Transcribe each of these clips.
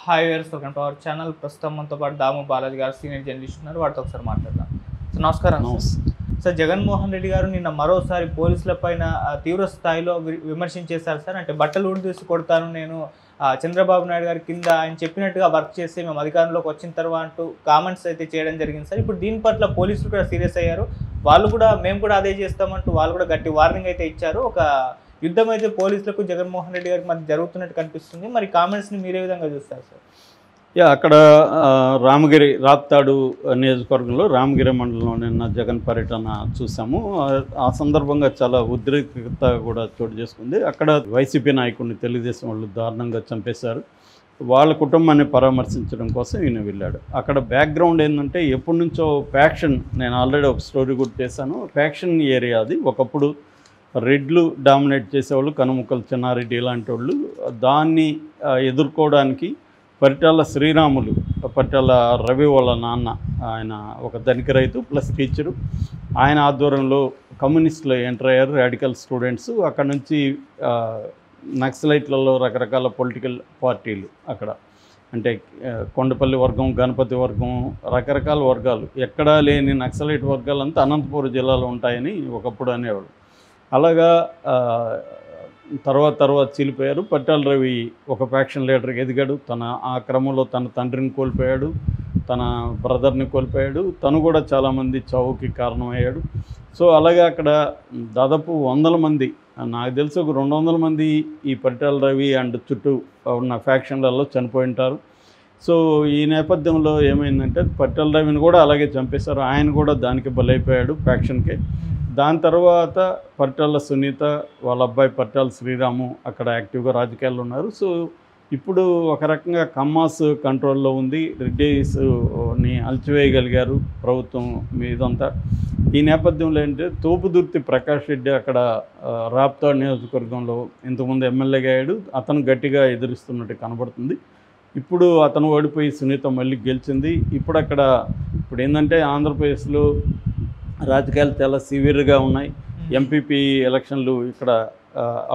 Hi wears welcome to our channel. ప్రస్తుతం మనతో పాటు దాము బాలాజీ గారు సీనియర్ జర్నలిస్ట్ ఉన్నారు. వాటితో ఒకసారి మాట్లాడదాం. సో నమస్కారం సార్. జగన్మోహన్ రెడ్డి గారు నిన్న మరోసారి పోలీసుల పైన తీవ్ర స్థాయిలో విమర్శించేశారు సార్. అంటే బట్టలు ఊడిదీసి కొడతాను నేను, చంద్రబాబు నాయుడు గారి కింద ఆయన చెప్పినట్టుగా వర్క్ చేసి మేము అధికారంలోకి వచ్చిన తర్వాత అంటూ కామెంట్స్ అయితే చేయడం జరిగింది సార్. ఇప్పుడు దీని పట్ల పోలీసులు కూడా సీరియస్ అయ్యారు. వాళ్ళు కూడా మేము కూడా అదే చేస్తామంటూ వాళ్ళు కూడా గట్టి వార్నింగ్ అయితే ఇచ్చారు. ఒక యుద్ధం అయితే పోలీసులకు జగన్మోహన్ రెడ్డి గారికి మధ్య జరుగుతున్నట్టు కనిపిస్తుంది. మరి కామెంట్స్ని మీరే విధంగా చూస్తారు సార్? అక్కడ రామగిరి రాప్తాడు నియోజకవర్గంలో రామగిరి మండలంలో నిన్న జగన్ పర్యటన చూసాము. ఆ సందర్భంగా చాలా ఉద్రిక్తత కూడా చోటు చేసుకుంది. అక్కడ వైసీపీ నాయకుడిని తెలుగుదేశం వాళ్ళు దారుణంగా చంపేశారు. వాళ్ళ కుటుంబాన్ని పరామర్శించడం కోసం ఈయన వెళ్ళాడు. అక్కడ బ్యాక్గ్రౌండ్ ఏంటంటే ఎప్పటి నుంచో ఫ్యాక్షన్, నేను ఆల్రెడీ ఒక స్టోరీ కూడా చేశాను, ఫ్యాక్షన్ ఏరియా అది. ఒకప్పుడు రెడ్లు డామినేట్ చేసేవాళ్ళు, కనుముక్కలు చెన్నారెడ్డి ఇలాంటి వాళ్ళు. దాన్ని ఎదుర్కోవడానికి పరిటాల శ్రీరాములు, పరిటాల రవి వాళ్ళ నాన్న, ఆయన ఒక ధనిక రైతు ప్లస్ టీచరు, ఆయన ఆధ్వర్యంలో కమ్యూనిస్టులు ఎంటర్ అయ్యారు, రాడికల్ స్టూడెంట్స్. అక్కడ నుంచి నక్సలైట్లలో రకరకాల పొలిటికల్ పార్టీలు అక్కడ, అంటే కొండపల్లి వర్గం, గణపతి వర్గం, రకరకాల వర్గాలు, ఎక్కడా లేని నక్సలైట్ వర్గాలంతా అనంతపురం జిల్లాలో ఉంటాయని ఒకప్పుడు అనేవాడు. అలాగా తర్వాత చీలిపోయారు. పరిటాల రవి ఒక ఫ్యాక్షన్ లీడర్కి ఎదిగాడు. ఆ క్రమంలో తన తండ్రిని కోల్పోయాడు, తన బ్రదర్ని కోల్పోయాడు, తను కూడా చాలామంది చావుకి కారణమయ్యాడు. సో అలాగే అక్కడ దాదాపు 100 మంది, నాకు తెలిసి ఒక 200 మంది ఈ పరిటాల రవి అండ్ చుట్టూ ఉన్న ఫ్యాక్షన్లలో చనిపోయి ఉంటారు. సో ఈ నేపథ్యంలో ఏమైందంటే పరిటాల రవిని కూడా అలాగే చంపేశారు. ఆయన కూడా దానికి బలైపోయాడు, ఫ్యాక్షన్కే. దాని తర్వాత పరిటాల సునీత, వాళ్ళ అబ్బాయి పరిటాల శ్రీరాము అక్కడ యాక్టివ్గా రాజకీయాల్లో ఉన్నారు. సో ఇప్పుడు ఒక రకంగా కమ్మాస్ కంట్రోల్లో ఉంది. రెడ్డిస్ని అల్చివేయగలిగారు ప్రభుత్వం మీదంతా. ఈ నేపథ్యంలో ఏంటంటే తోపుదుర్తి ప్రకాష్ రెడ్డి అక్కడ రాప్తాడు నియోజకవర్గంలో ఇంతకుముందు ఎమ్మెల్యేగా అయ్యాడు. అతను గట్టిగా ఎదురిస్తున్నట్టు కనబడుతుంది. ఇప్పుడు అతను ఓడిపోయి సునీత మళ్ళీ గెలిచింది. ఇప్పుడు ఏంటంటే ఆంధ్రప్రదేశ్లో రాజకీయాలు చాలా సివియర్గా ఉన్నాయి. ఎంపీపీ ఎలక్షన్లు ఇక్కడ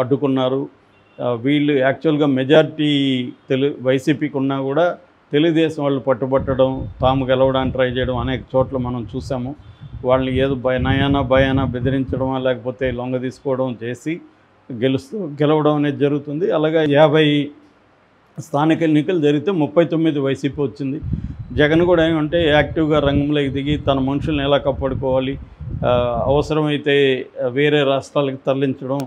అడ్డుకున్నారు. వీళ్ళు యాక్చువల్గా మెజారిటీ వైసీపీకి ఉన్నా కూడా తెలుగుదేశం వాళ్ళు పట్టుబట్టడం, తాము గెలవడానికి ట్రై చేయడం అనేక చోట్ల మనం చూసాము. వాళ్ళని ఏదో భయానా బెదిరించడం, లేకపోతే లొంగ తీసుకోవడం చేసి గెలవడం అనేది జరుగుతుంది. అలాగే 50 స్థానిక ఎన్నికలు జరిగితే 39 వైసీపీ వచ్చింది. జగన్ కూడా ఏమంటే యాక్టివ్గా రంగంలోకి దిగి తన మనుషుల్ని ఎలా కాపాడుకోవాలి, అవసరమైతే వేరే రాష్ట్రాలకు తరలించడం,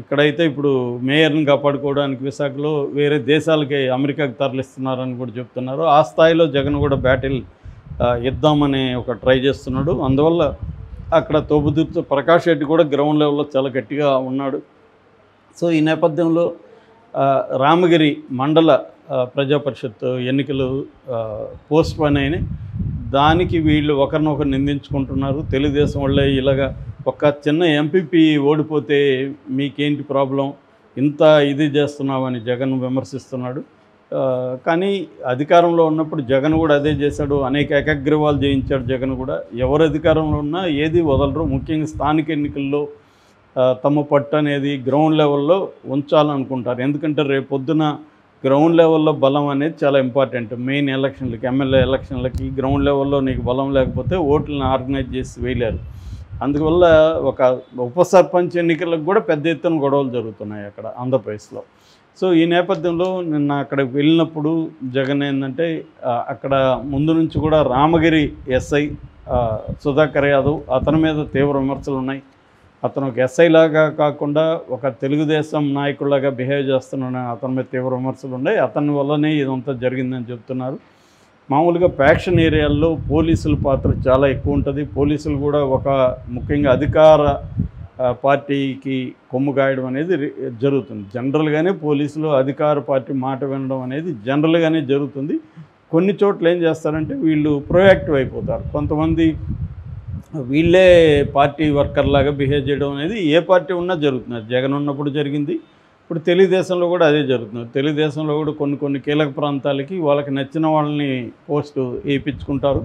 ఇక్కడైతే ఇప్పుడు మేయర్ని కాపాడుకోవడానికి విశాఖలో వేరే దేశాలకి, అమెరికాకి తరలిస్తున్నారని కూడా చెప్తున్నారు. ఆ స్థాయిలో జగన్ కూడా బ్యాటిల్ ఇద్దామని ఒక ట్రై చేస్తున్నాడు. అందువల్ల అక్కడ తోపుదుర్తి ప్రకాష్ రెడ్డి కూడా గ్రౌండ్ లెవెల్లో చాలా గట్టిగా ఉన్నాడు. సో ఈ నేపథ్యంలో రామగిరి మండల ప్రజాపరిషత్ ఎన్నికలు పోస్ట్ పోన్ అయినాయి. దానికి వీళ్ళు ఒకరినొకరు నిందించుకుంటున్నారు. తెలుగుదేశం వాళ్ళే ఇలాగా ఒక చిన్న ఎంపీపీ ఓడిపోతే మీకేంటి ప్రాబ్లం, ఇంత ఇది చేస్తున్నామని జగన్ విమర్శిస్తున్నాడు. కానీ అధికారంలో ఉన్నప్పుడు జగన్ కూడా అదే చేశాడు. అనేక ఏకగ్రీవాలు చేయించాడు జగన్ కూడా. ఎవరు అధికారంలో ఉన్నా ఏది వదలరు. ముఖ్యంగా స్థానిక ఎన్నికల్లో తమ పట్టు అనేది గ్రౌండ్ లెవెల్లో ఉంచాలనుకుంటారు. ఎందుకంటే రేపు పొద్దున గ్రౌండ్ లెవెల్లో బలం అనేది చాలా ఇంపార్టెంట్. మెయిన్ ఎలక్షన్లకి, ఎమ్మెల్యే ఎలక్షన్లకి గ్రౌండ్ లెవెల్లో నీకు బలం లేకపోతే ఓట్లను ఆర్గనైజ్ చేసి వేయలేరు. అందువల్ల ఒక ఉప సర్పంచ్ ఎన్నికలకు కూడా పెద్ద ఎత్తున గొడవలు జరుగుతున్నాయి అక్కడ ఆంధ్రప్రదేశ్లో. సో ఈ నేపథ్యంలో నిన్న అక్కడికి వెళ్ళినప్పుడు జగన్ ఏంటంటే అక్కడ ముందు నుంచి కూడా రామగిరి ఎస్ఐ సుధాకర్ యాదవ్, అతని మీద తీవ్ర విమర్శలు ఉన్నాయి. అతను ఒక ఎస్ఐ లాగా కాకుండా ఒక తెలుగుదేశం నాయకుడిలాగా బిహేవ్ చేస్తున్నాడు, అతని మీద తీవ్ర విమర్శలు ఉన్నాయి. అతని వల్లనే ఇదంతా జరిగిందని చెప్తున్నారు. మామూలుగా ఫ్యాక్షన్ ఏరియాల్లో పోలీసుల పాత్ర చాలా ఎక్కువ ఉంటుంది. పోలీసులు కూడా ఒక ముఖ్యంగా అధికార పార్టీకి కొమ్ము కాయడం అనేది జరుగుతుంది. జనరల్గానే పోలీసులు అధికార పార్టీ మాట వినడం అనేది జనరల్గానే జరుగుతుంది. కొన్ని చోట్ల ఏం చేస్తారంటే వీళ్ళు ప్రొయాక్టివ్ అయిపోతారు. కొంతమంది వీళ్ళే పార్టీ వర్కర్ లాగా బిహేవ్ చేయడం అనేది ఏ పార్టీ ఉన్నా జరుగుతుంది. జగన్ ఉన్నప్పుడు జరిగింది, ఇప్పుడు తెలుగుదేశంలో కూడా అదే జరుగుతుంది. తెలుగుదేశంలో కూడా కొన్ని కీలక ప్రాంతాలకి వాళ్ళకి నచ్చిన వాళ్ళని పోస్టు వేయించుకుంటారు,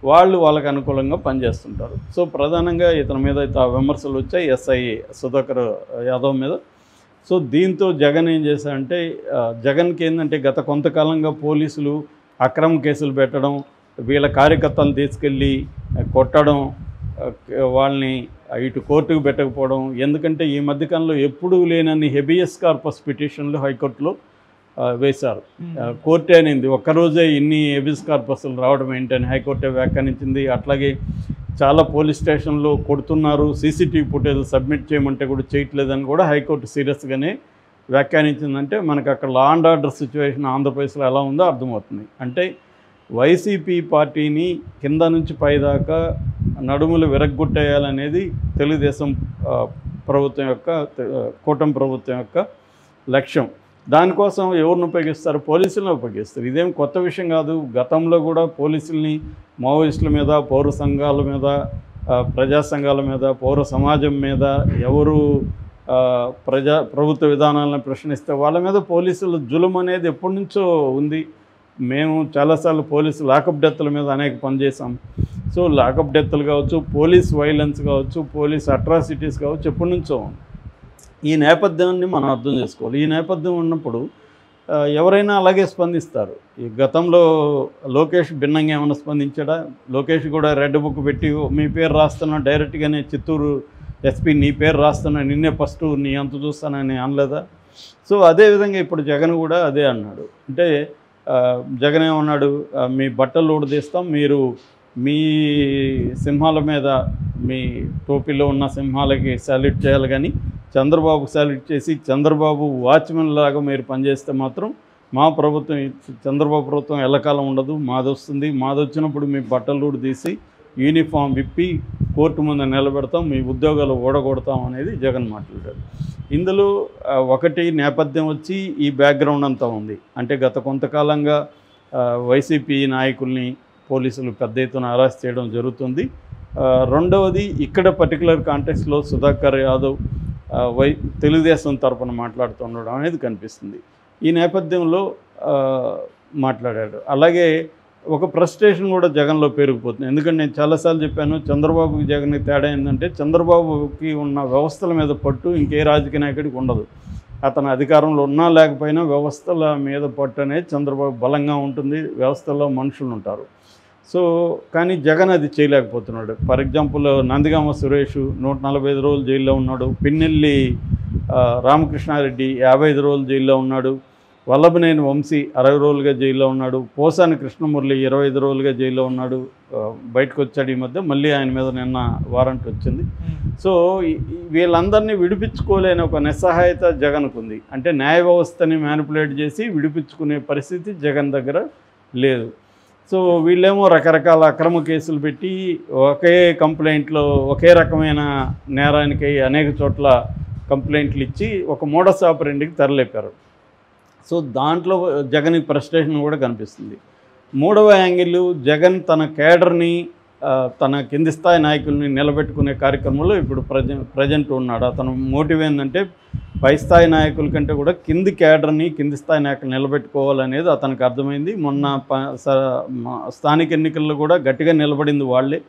వాళ్ళు వాళ్ళకి అనుకూలంగా పనిచేస్తుంటారు. సో ప్రధానంగా ఇతని మీద అయితే ఆ విమర్శలు వచ్చాయి ఎస్ఐ సుధాకర్ యాదవ్ మీద. సో దీంతో జగన్ ఏం చేశారంటే జగన్కి ఏంటంటే గత కొంతకాలంగా పోలీసులు అక్రమ కేసులు పెట్టడం, వీళ్ళ కార్యకర్తలను తీసుకెళ్ళి కొట్టడం, వాళ్ళని ఇటు కోర్టుకు పెట్టకపోవడం. ఎందుకంటే ఈ మధ్యకాలంలో ఎప్పుడూ లేనన్ని హెబియస్ కార్పస్ పిటిషన్లు హైకోర్టులో వేశారు. కోర్టే అనింది ఒక్కరోజే ఇన్ని హెబియస్ కార్పస్లు రావడం ఏంటని హైకోర్టే వ్యాఖ్యానించింది. అట్లాగే చాలా పోలీస్ స్టేషన్లో కొడుతున్నారు, సీసీటీవీ ఫుటేజ్ సబ్మిట్ చేయమంటే కూడా చేయట్లేదని కూడా హైకోర్టు సీరియస్గానే వ్యాఖ్యానించిందంటే మనకు అక్కడ లా అండ్ ఆర్డర్ సిచ్యువేషన్ ఆంధ్రప్రదేశ్లో ఎలా ఉందో అర్థమవుతుంది. అంటే వైసీపీ పార్టీని కింద నుంచి పైదాకా నడుములు విరగ్గొట్టేయాలనేది తెలుగుదేశం ప్రభుత్వం యొక్క కూటమి ప్రభుత్వం యొక్క లక్ష్యం. దానికోసం ఎవరిని ఉపయోగిస్తారు? పోలీసులను ఉపయోగిస్తారు. ఇదేం కొత్త విషయం కాదు. గతంలో కూడా పోలీసుల్ని మావోయిస్టుల మీద, పౌర సంఘాల మీద, ప్రజా సంఘాల మీద, పౌర సమాజం మీద ఎవరు ప్రభుత్వ విధానాలను ప్రశ్నిస్తే వాళ్ళ మీద పోలీసుల జులుం అనేది ఎప్పటి నుంచో ఉంది. మేము చాలాసార్లు పోలీసు లాకప్ డెత్ల మీద అనేక పనిచేసాం. సో లాకప్ డెత్లు కావచ్చు, పోలీస్ వైలెన్స్ కావచ్చు, పోలీస్ అట్రాసిటీస్ కావచ్చు, ఎప్పటి నుంచో. ఈ నేపథ్యాన్ని మనం అర్థం చేసుకోవాలి. ఈ నేపథ్యం ఉన్నప్పుడు ఎవరైనా అలాగే స్పందిస్తారు. ఈ గతంలో లోకేష్ భిన్నంగా ఏమైనా స్పందించాడా? లోకేష్ కూడా రెడ్ బుక్ పెట్టి మీ పేరు రాస్తున్నా, డైరెక్ట్గానే చిత్తూరు ఎస్పీ నీ పేరు రాస్తున్నా, నిన్నే ఫస్ట్ నీ అంత చూస్తానని అనలేదా? సో అదేవిధంగా ఇప్పుడు జగన్ కూడా అదే అన్నాడు. అంటే జగన్ ఏమన్నాడు? మీ బట్టలు ఊడదీస్తాం, మీరు మీ సింహాల మీద, మీ టోపీలో ఉన్న సింహాలకి సాల్యూట్ చేయాలి, కానీ చంద్రబాబుకు సాల్యూట్ చేసి చంద్రబాబు వాచ్మెన్ లాగా మీరు పనిచేస్తే మాత్రం మా ప్రభుత్వం, చంద్రబాబు ప్రభుత్వం ఎల్లకాలం ఉండదు, మాది వస్తుంది. మాది వచ్చినప్పుడు మీ బట్టలు ఊడి తీసి యూనిఫామ్ విప్పి కోర్టు ముందు నిలబెడతాం, మీ ఉద్యోగాలు ఓడగొడతాం అనేది జగన్ మాట్లాడారు. ఇందులో ఒకటి నేపథ్యం వచ్చి ఈ బ్యాక్గ్రౌండ్ అంతా ఉంది. అంటే గత కొంతకాలంగా వైసీపీ నాయకుల్ని పోలీసులు పెద్ద ఎత్తున అరెస్ట్ చేయడం జరుగుతుంది. రెండవది ఇక్కడ పర్టికులర్ కాంటెక్స్లో సుధాకర్ యాదవ్ తెలుగుదేశం తరపున మాట్లాడుతుండడం అనేది కనిపిస్తుంది. ఈ నేపథ్యంలో మాట్లాడాడు. అలాగే ఒక ఫ్రస్ట్రేషన్ కూడా జగన్లో పెరిగిపోతుంది. ఎందుకంటే నేను చాలాసార్లు చెప్పాను, చంద్రబాబుకి జగన్కి తేడా ఏంటంటే చంద్రబాబుకి ఉన్న వ్యవస్థల మీద పట్టు ఇంకే రాజకీయ నాయకుడికి ఉండదు. అతను అధికారంలో ఉన్నా లేకపోయినా వ్యవస్థల మీద పట్టు అనేది చంద్రబాబు బలంగా ఉంటుంది. వ్యవస్థల్లో మనుషులు ఉంటారు. సో కానీ జగన్ అది చేయలేకపోతున్నాడు. ఫర్ ఎగ్జాంపుల్ నందిగామ సురేష్ 145 రోజులు జైల్లో ఉన్నాడు. పిన్నెల్లి రామకృష్ణారెడ్డి 55 రోజులు జైల్లో ఉన్నాడు. వల్లభనేని వంశీ 60 రోజులుగా జైల్లో ఉన్నాడు. పోసాని కృష్ణమురళి 25 రోజులుగా జైల్లో ఉన్నాడు. బయటకు వచ్చాడు ఈ మధ్య. మళ్ళీ ఆయన మీద నిన్న వారెంట్ వచ్చింది. సో వీళ్ళందరినీ విడిపించుకోలేని ఒక నిస్సహాయత జగన్కు ఉంది. అంటే న్యాయ వ్యవస్థని మ్యానిపులేట్ చేసి విడిపించుకునే పరిస్థితి జగన్ దగ్గర లేదు. సో వీళ్ళేమో రకరకాల అక్రమ కేసులు పెట్టి ఒకే కంప్లైంట్లో ఒకే రకమైన నేరానికి అనేక చోట్ల కంప్లైంట్లు ఇచ్చి ఒక మోడస్ ఆపరెండికి తెరలేపారు. సో దాంట్లో జగన్కి ఫ్రస్ట్రేషన్ కూడా కనిపిస్తుంది. మూడవ యాంగిల్, జగన్ తన కేడర్ని, తన కింది స్థాయి నాయకుల్ని నిలబెట్టుకునే కార్యక్రమంలో ఇప్పుడు ప్రజెంట్ ఉన్నాడు. అతను మోటివ్ ఏంటంటే పై స్థాయి నాయకుల కంటే కూడా కింది కేడర్ని, కింది స్థాయి నాయకులు నిలబెట్టుకోవాలనేది అతనికి అర్థమైంది. మొన్న స్థానిక ఎన్నికల్లో కూడా గట్టిగా నిలబడింది వాళ్ళే.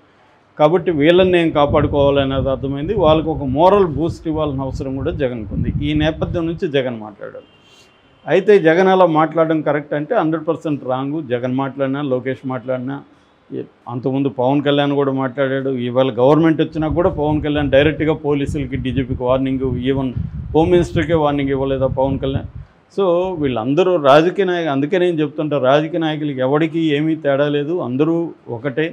కాబట్టి వీళ్ళని నేను కాపాడుకోవాలనేది అర్థమైంది. వాళ్ళకు ఒక మోరల్ బూస్ట్ ఇవ్వాల్సిన అవసరం కూడా జగన్కు ఉంది. ఈ నేపథ్యం నుంచి జగన్ మాట్లాడాడు. అయితే జగన్ అలా మాట్లాడడం కరెక్ట్ అంటే 100% రాంగు. జగన్ మాట్లాడినా, లోకేష్ మాట్లాడినా, అంతకుముందు పవన్ కళ్యాణ్ కూడా మాట్లాడాడు. ఇవాళ గవర్నమెంట్ వచ్చినా కూడా పవన్ కళ్యాణ్ డైరెక్ట్గా పోలీసులకి, డీజీపీకి వార్నింగ్, ఈవెన్ హోమ్ మినిస్టర్కే వార్నింగ్ ఇవ్వలేదా పవన్ కళ్యాణ్? సో వీళ్ళందరూ రాజకీయ నాయకులు. అందుకే నేను చెప్తుంటా, రాజకీయ నాయకులకి ఎవరికి ఏమీ తేడా లేదు, అందరూ ఒకటే.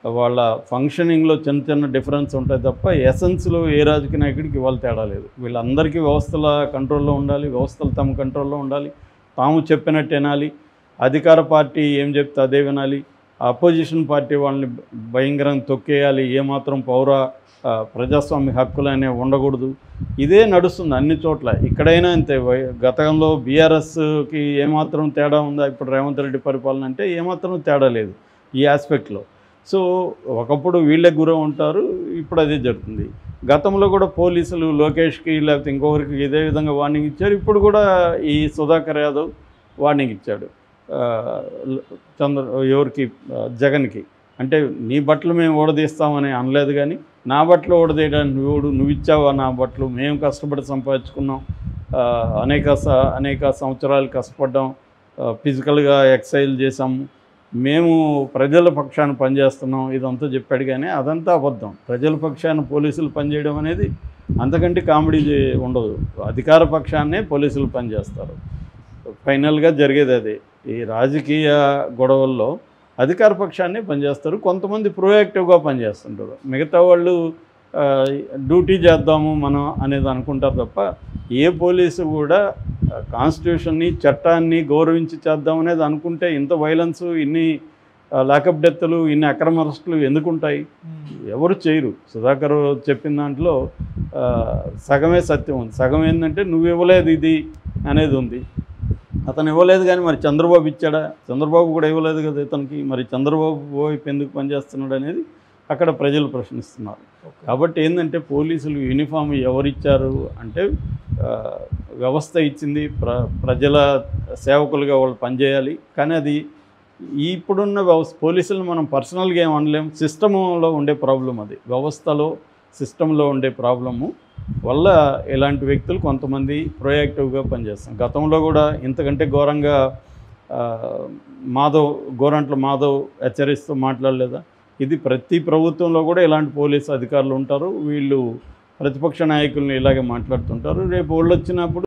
వాళ్ళ ఫంక్షనింగ్లో చిన్న చిన్న డిఫరెన్స్ ఉంటాయి తప్ప ఎసెన్స్లో ఏ రాజకీయ నాయకుడికి ఇవాళ తేడా లేదు. వీళ్ళందరికీ వ్యవస్థల కంట్రోల్లో ఉండాలి, వ్యవస్థలు తమ కంట్రోల్లో ఉండాలి, తాము చెప్పినట్టు వినాలి, అధికార పార్టీ ఏం చెప్తే అదే వినాలి, అపోజిషన్ పార్టీ వాళ్ళని భయంకరంగా తొక్కేయాలి, ఏమాత్రం ప్రజాస్వామ్య హక్కులు అనేవి ఉండకూడదు. ఇదే నడుస్తుంది అన్ని చోట్ల. ఇక్కడైనా అంతే. గతంలో బీఆర్ఎస్కి ఏమాత్రం తేడా ఉందా ఇప్పుడు రేవంత్ రెడ్డి పరిపాలన అంటే? ఏమాత్రం తేడా లేదు ఈ ఆస్పెక్ట్లో. సో ఒకప్పుడు వీళ్ళకి గురవు ఉంటారు, ఇప్పుడు అదే జరుగుతుంది. గతంలో కూడా పోలీసులు లోకేష్కి లేకపోతే ఇంకొకరికి ఇదే విధంగా వార్నింగ్ ఇచ్చారు. ఇప్పుడు కూడా ఈ సుధాకర్ యాదవ్ వార్నింగ్ ఇచ్చాడు ఎవరికి? జగన్కి. అంటే నీ బట్టలు మేము ఓడదీస్తామని అనలేదు, కానీ నా బట్టలు ఓడదీయడానికి నువ్వు ఇచ్చావా నా బట్టలు? మేము కష్టపడి సంపాదించుకున్నాం, అనేక సంవత్సరాలు కష్టపడ్డాం, ఫిజికల్గా ఎక్సర్సైజ్ చేసాము, మేము ప్రజల పక్షాన పనిచేస్తున్నాం, ఇదంతా చెప్పాడు. కానీ అదంతా అబద్ధం. ప్రజల పక్షాన పోలీసులు పనిచేయడం అనేది అంతకంటే కామెడీ ఉండదు. అధికార పక్షాన్నే పోలీసులు పనిచేస్తారు. ఫైనల్గా జరిగేది అదే. ఈ రాజకీయ గొడవల్లో అధికార పక్షాన్నే పనిచేస్తారు. కొంతమంది ప్రొయాక్టివ్గా పనిచేస్తుంటారు. మిగతా వాళ్ళు డ్యూటీ చేద్దాము మనం అనేది అనుకుంటారు తప్ప ఏ పోలీసు కూడా కాన్స్టిట్యూషన్ని, చట్టాన్ని గౌరవించి చేద్దాం అనేది అనుకుంటే ఇంత వైలెన్స్, ఇన్ని లాకప్ డెత్తులు, ఇన్ని అక్రమ అరెస్టులు ఎందుకుంటాయి? ఎవరు చేయరు. సుధాకర్ చెప్పిన దాంట్లో సగమే సత్యం ఉంది. సగం ఏంటంటే నువ్వు ఇవ్వలేదు ఇది అనేది ఉంది. అతను ఇవ్వలేదు, కానీ మరి చంద్రబాబు ఇచ్చాడా? చంద్రబాబు కూడా ఇవ్వలేదు కదా ఇతనికి. మరి చంద్రబాబు వైపు ఎందుకు పనిచేస్తున్నాడు అనేది అక్కడ ప్రజలు ప్రశ్నిస్తున్నారు. కాబట్టి ఏంటంటే పోలీసులు యూనిఫామ్ ఎవరిచ్చారు అంటే వ్యవస్థ ఇచ్చింది. ప్రజల సేవకులుగా వాళ్ళు పనిచేయాలి. కానీ అది ఇప్పుడున్న పోలీసులను మనం పర్సనల్గా ఏం అనలేము. సిస్టంలో ఉండే ప్రాబ్లం అది. వ్యవస్థలో, సిస్టంలో ఉండే ప్రాబ్లము వల్ల ఇలాంటి వ్యక్తులు కొంతమంది ప్రొయాక్టివ్గా పనిచేస్తాం. గతంలో కూడా ఇంతకంటే ఘోరంగా గోరంట్ల మాధవ్ హెచ్చరిస్తూ మాట్లాడలేదా? ఇది ప్రతి ప్రభుత్వంలో కూడా ఇలాంటి పోలీసు అధికారులు ఉంటారు. వీళ్ళు ప్రతిపక్ష నాయకులను ఇలాగే మాట్లాడుతుంటారు. రేపు వాళ్ళు వచ్చినప్పుడు